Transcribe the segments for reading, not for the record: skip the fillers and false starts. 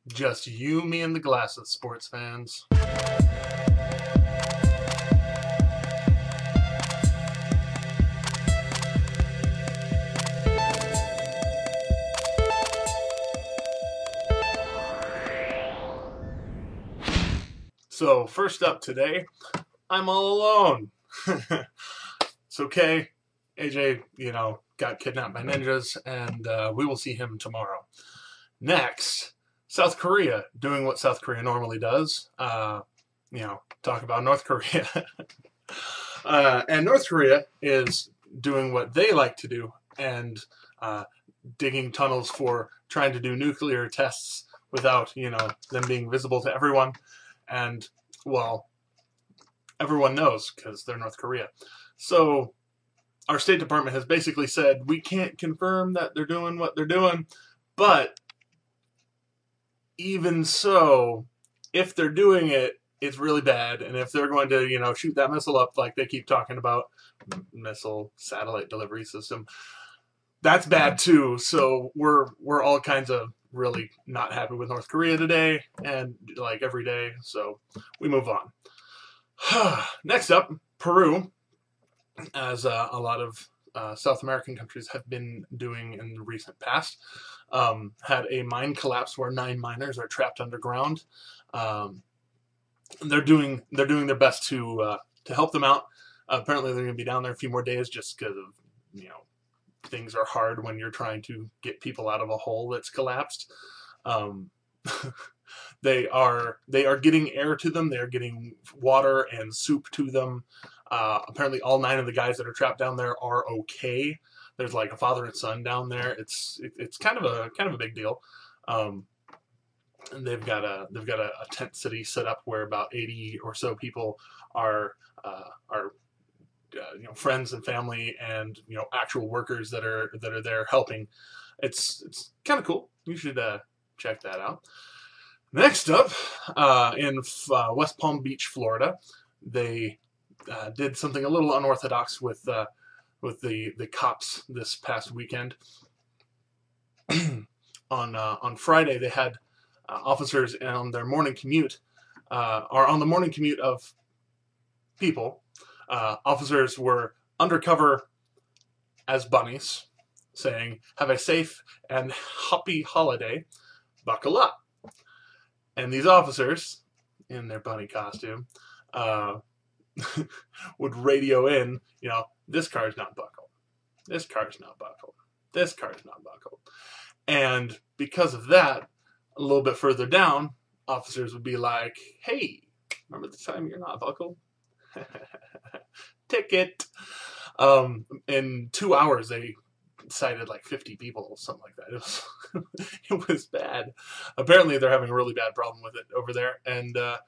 Just you, me, and the glasses, sports fans. So, first up today, I'm all alone. It's okay. AJ, got kidnapped by ninjas, and we will see him tomorrow. Next, South Korea doing what South Korea normally does. Talk about North Korea. And North Korea is doing what they like to do and digging tunnels for trying to do nuclear tests without, them being visible to everyone. And, well, everyone knows because they're North Korea. So our State Department has basically said we can't confirm that they're doing what they're doing, but even so, if they're doing it, it's really bad. And if they're going to, shoot that missile up like they keep talking about, missile satellite delivery system, that's bad too. So we're all kinds of really not happy with North Korea today and like every day. So we move on. Next up, Peru, as a lot of South American countries have been doing in the recent past, had a mine collapse where 9 miners are trapped underground. They're doing their best to help them out. Apparently, they're going to be down there a few more days just because of things are hard when you're trying to get people out of a hole that's collapsed. They are getting air to them. They are getting water and soup to them. Apparently, all 9 of the guys that are trapped down there are okay. There's like a father and son down there. It's kind of a big deal. And they've got a tent city set up where about 80 or so people are friends and family and actual workers that are there helping. It's kind of cool. You should check that out. Next up, in West Palm Beach, Florida, they did something a little unorthodox with the cops this past weekend. On Friday, they had officers on their morning commute, or on the morning commute of people. Officers were undercover as bunnies, saying, "Have a safe and happy holiday. Buckle up." And these officers, in their bunny costume, would radio in, "This car's not buckled. This car's not buckled. This car's not buckled." And because of that, a little bit further down, officers would be like, "Hey, remember the time you're not buckled? Ticket." In 2 hours, they cited like 50 people, something like that. It was it was bad. Apparently, they're having a really bad problem with it over there. And the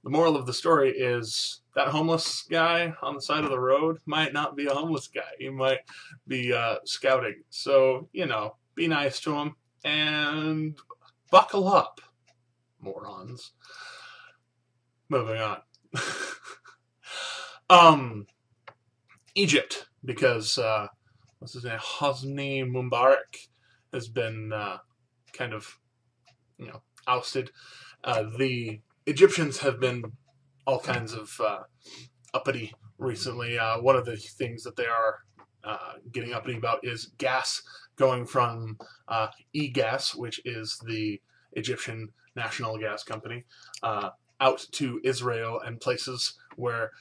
moral of the story is that homeless guy on the side of the road might not be a homeless guy. He might be scouting. So, be nice to him and buckle up, morons. Moving on. Egypt, because what's his name? Hosni Mubarak has been kind of, ousted. The Egyptians have been all kinds of uppity recently. One of the things that they are getting uppity about is gas going from e-gas, which is the Egyptian national gas company, out to Israel and places where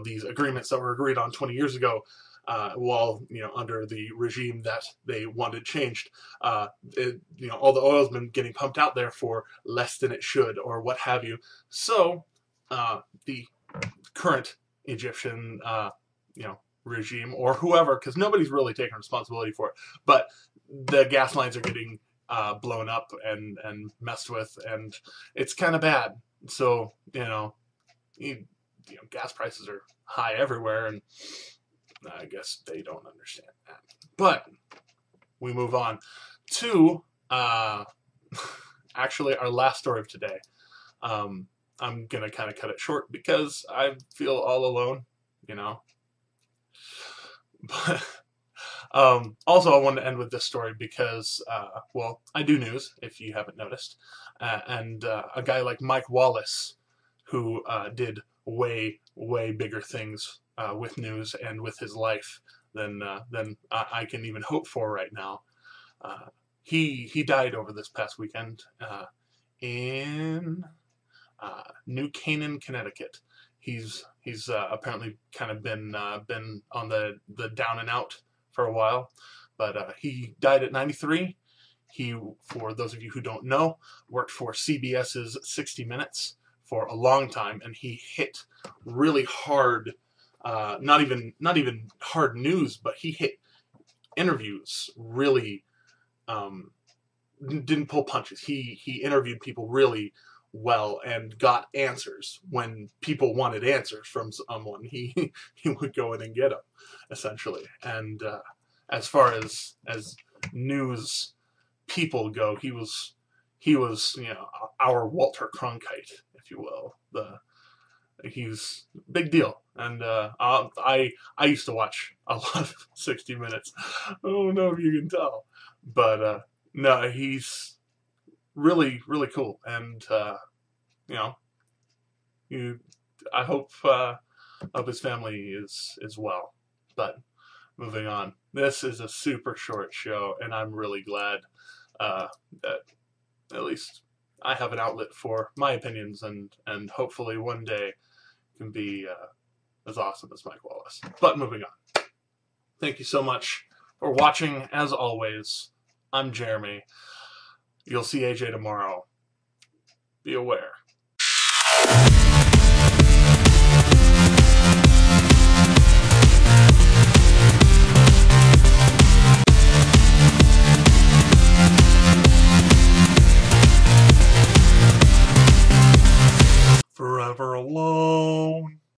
these agreements that were agreed on 20 years ago, while under the regime that they wanted changed, all the oil's been getting pumped out there for less than it should, or what have you. So the current Egyptian regime, or whoever, because nobody's really taking responsibility for it, but the gas lines are getting blown up and messed with, and it's kind of bad. So gas prices are high everywhere, and I guess they don't understand that. But we move on to actually our last story of today. I'm gonna kind of cut it short because I feel all alone, But also, I wanted to end with this story because, I do news, if you haven't noticed. and a guy like Mike Wallace, who did way bigger things with news and with his life than I can even hope for right now. He died over this past weekend in New Canaan, Connecticut. He's apparently kind of been on the down and out for a while, but he died at 93. He, for those of you who don't know, worked for CBS's 60 Minutes for a long time, and he hit really hard, not even hard news, but he hit interviews really, didn't pull punches. He interviewed people really well and got answers when people wanted answers from someone. He would go in and get them, essentially. And as far as news people go, he was our Walter Cronkite, if you will. He's big deal, and I used to watch a lot of 60 Minutes. I don't know if you can tell, but no, he's really cool, and I hope his family is well. But moving on, this is a super short show, and I'm really glad that at least I have an outlet for my opinions, and hopefully one day can be as awesome as Mike Wallace. But moving on, thank you so much for watching. As always, I'm Jeremy. You'll see AJ tomorrow. Be aware. Forever alone.